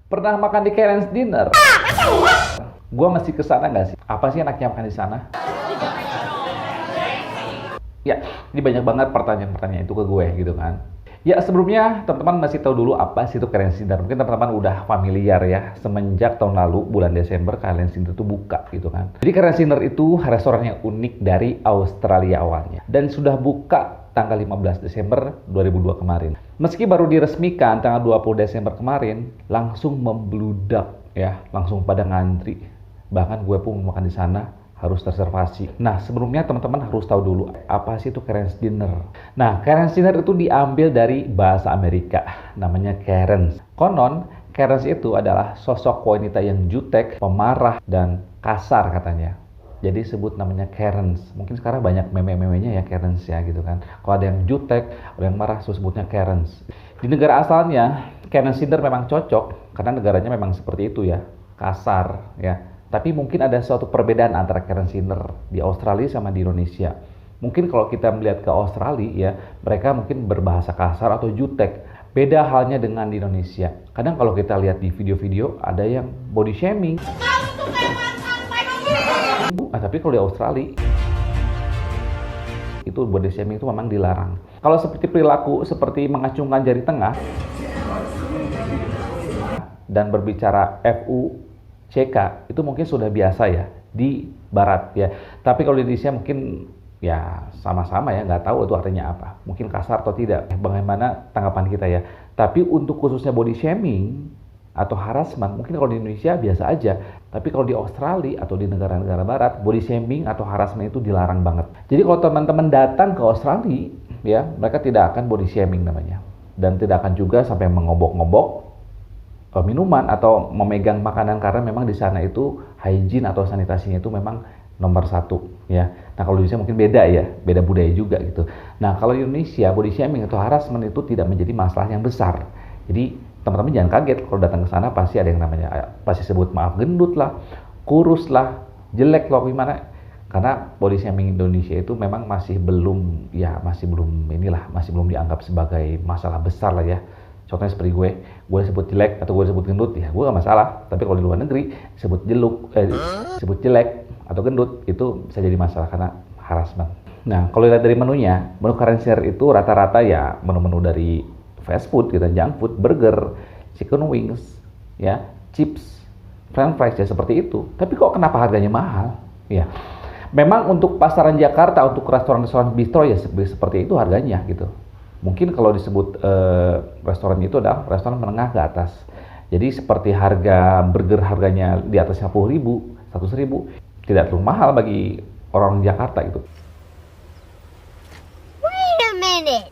Pernah makan di Karen's Dinner? Gua mesti ke sana nggak sih? Apa sih enaknya makan di sana? Ya, ini banyak banget pertanyaan-pertanyaan itu ke gue gitu kan. Ya, sebelumnya teman-teman masih tahu dulu apa sih itu Karen's Dinner. Mungkin teman-teman udah familiar ya, semenjak tahun lalu bulan Desember Karen's Dinner itu buka gitu kan. Jadi Karen's Dinner itu restoran yang unik dari Australia awalnya dan sudah buka tanggal 15 Desember 2002 kemarin. Meski baru diresmikan tanggal 20 Desember kemarin, langsung membludak ya, langsung pada ngantri. Bahkan gue pun makan di sana harus reservasi. Nah, sebelumnya teman-teman harus tahu dulu apa sih itu Karen's Dinner. Nah, Karen's Dinner itu diambil dari bahasa Amerika, namanya Karen. Konon, Karen itu adalah sosok wanita yang jutek, pemarah, dan kasar katanya. Jadi sebut namanya Karen. Mungkin sekarang banyak meme-memenya ya Karen ya gitu kan. Kalau ada yang jutek, ada yang marah, so sebutnya Karen. Di negara asalnya, Karen's Dinner memang cocok karena negaranya memang seperti itu ya, kasar ya. Tapi mungkin ada suatu perbedaan antara Karen's Dinner di Australia sama di Indonesia. Mungkin kalau kita melihat ke Australia ya, mereka mungkin berbahasa kasar atau jutek. Beda halnya dengan di Indonesia. Kadang kalau kita lihat di video-video ada yang body shaming. Tapi kalau di Australia itu body shaming itu memang dilarang. Kalau seperti perilaku seperti mengacungkan jari tengah dan berbicara FUCK itu mungkin sudah biasa ya di barat ya. Tapi kalau di Indonesia mungkin ya sama-sama ya, nggak tahu itu artinya apa. Mungkin kasar atau tidak. Bagaimana tanggapan kita ya. Tapi untuk khususnya body shaming atau harassment, mungkin kalau di Indonesia biasa aja. Tapi kalau di Australia atau di negara-negara barat, body shaming atau harassment itu dilarang banget. Jadi kalau teman-teman datang ke Australia, ya mereka tidak akan body shaming namanya. Dan tidak akan juga sampai mengobok-ngobok minuman atau memegang makanan karena memang di sana itu hygiene atau sanitasinya itu memang nomor satu ya. Nah kalau di Indonesia mungkin beda ya, beda budaya juga gitu. Nah kalau di Indonesia body shaming atau harassment itu tidak menjadi masalah yang besar. Jadi teman-teman jangan kaget kalau datang ke sana pasti ada yang namanya pasti sebut maaf gendut lah, kurus lah, jelek loh gimana. Karena body shaming Indonesia itu memang masih belum masih belum dianggap sebagai masalah besar lah ya. Contohnya seperti gue disebut jelek atau gue disebut gendut ya gue gak masalah. Tapi kalau di luar negeri disebut disebut jelek atau gendut itu bisa jadi masalah karena harassment. Nah kalau lihat dari menunya, menu Karen's Dinner itu rata-rata ya menu-menu dari fast food gitu, junk food, burger, chicken wings, ya, chips, french fries ya seperti itu. Tapi kok kenapa harganya mahal? Ya, memang untuk pasaran Jakarta untuk restoran-restoran bistro ya seperti itu harganya gitu. Mungkin kalau disebut restoran itu adalah restoran menengah ke atas. Jadi seperti harga burger harganya di atas 50.000, 100.000, tidak terlalu mahal bagi orang Jakarta gitu. Wait a minute.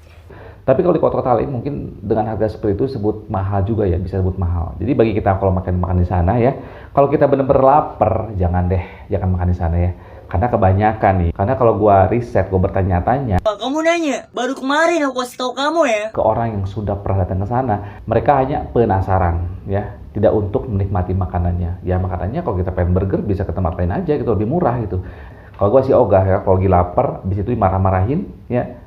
Tapi kalau di kota-kota lain mungkin dengan harga seperti itu sebut mahal juga ya, bisa sebut mahal. Jadi bagi kita kalau makan di sana ya, kalau kita benar-benar lapar, jangan makan di sana ya. Karena kebanyakan nih. Karena kalau gua riset, gua bertanya-tanya. Kamu nanya, baru kemarin aku kasih tahu kamu ya. Ke orang yang sudah pernah datang ke sana, mereka hanya penasaran ya, tidak untuk menikmati makanannya. Ya makanannya kalau kita pengen burger bisa ke tempat lain aja gitu, lebih murah gitu. Kalau gua sih ogah ya, kalau lagi lapar, habis itu dimarah-marahin ya.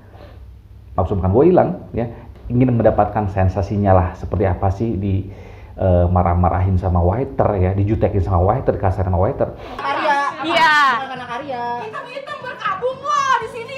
Nafsu makan gue hilang ya, ingin mendapatkan sensasinya lah seperti apa sih di marah-marahin sama waiter ya, dijutekin sama waiter, kasar sama waiter. Karya. Iya. Anak-anak karya. Hitam-hitam berkabung loh di sini.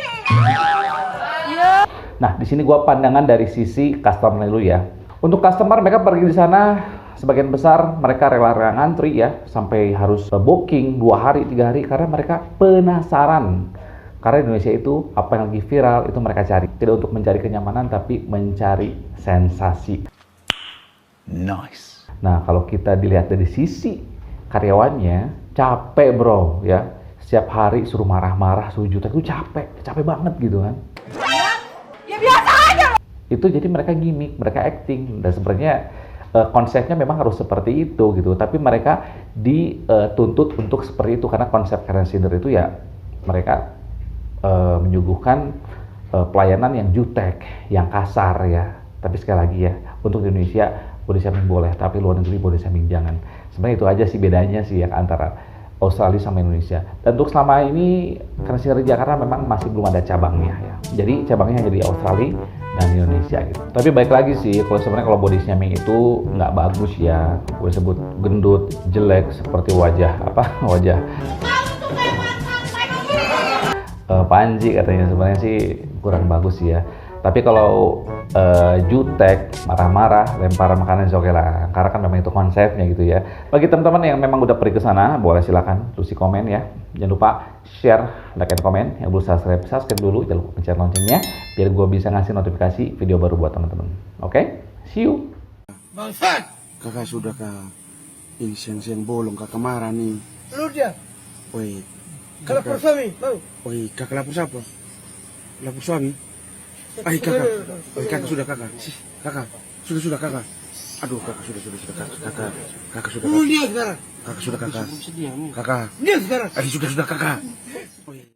Nah, di sini gua pandangan dari sisi customer dulu ya. Untuk customer mereka pergi di sana sebagian besar mereka rela ngantri ya, sampai harus booking 2 hari, 3 hari karena mereka penasaran. Karena di Indonesia itu apa yang lagi viral itu mereka cari. Tidak untuk mencari kenyamanan tapi mencari sensasi. Nice. Nah, kalau kita dilihat dari sisi karyawannya, capek bro ya. Setiap hari suruh marah-marah, suruh jutek itu capek banget gitu kan. Ya biasa aja. Itu jadi mereka gimmick, mereka acting. Dan sebenarnya konsepnya memang harus seperti itu gitu. Tapi mereka dituntut untuk seperti itu karena konsep Karen's Dinner itu ya mereka menyuguhkan pelayanan yang jutek, yang kasar ya. Tapi sekali lagi ya, untuk di Indonesia body shaming boleh, tapi luar negeri body shaming jangan. Sebenarnya itu aja sih bedanya sih ya antara Australia sama Indonesia. Dan untuk selama ini Karen's Dinner di Jakarta memang masih belum ada cabangnya ya. Jadi cabangnya hanya di Australia dan di Indonesia gitu. Tapi baik lagi sih, kalau sebenarnya kalau body shaming itu nggak bagus ya. Gue sebut gendut, jelek seperti wajah wajah Panji katanya, sebenarnya sih kurang bagus ya. Tapi kalau jutek, marah-marah, lempar makanan oke lah, karena kan memang itu konsepnya gitu ya. Bagi teman-teman yang memang udah pergi ke sana, boleh silakan tulis komen ya. Jangan lupa share, like, and comment. Yang belum subscribe dulu, jangan lupa pencet loncengnya biar gue bisa ngasih notifikasi video baru buat teman-teman. Oke, see you. Bangsat! Kakak sudah ini siang-siang bolong, kakak marah nih. Lu dia, Woi, kalau suami, mau? woi, kakak lapor siapa? Lapor suami? Kakak, woi, kakak sudah kakak. Kakak, sudah kakak. Aduh, kakak sudah kakak sudah. Lu dia sekarang, Kakak sudah kakak. Kakak. dia sekarang. Sudah kakak. Woi.